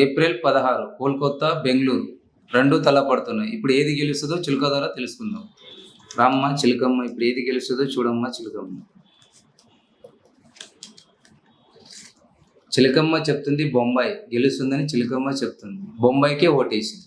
April 16 Kolkata Bengaluru రెండు తలపడుతున్నాయి. ఇప్పుడు ఏది గెలుస్తుందో చిలుక ద్వారా తెలుసుకుందాం. రామ్మ చిలుకమ్మ ఇప్పుడు ఏది గెలుస్తుందో చూడమ్మ చిలుకమ్మ. చిలకమ్మ చెప్తుంది బొంబాయి గెలుస్తుందని చిలకమ్మ చెప్తుంది. బొంబాయికే ఓటేసింది.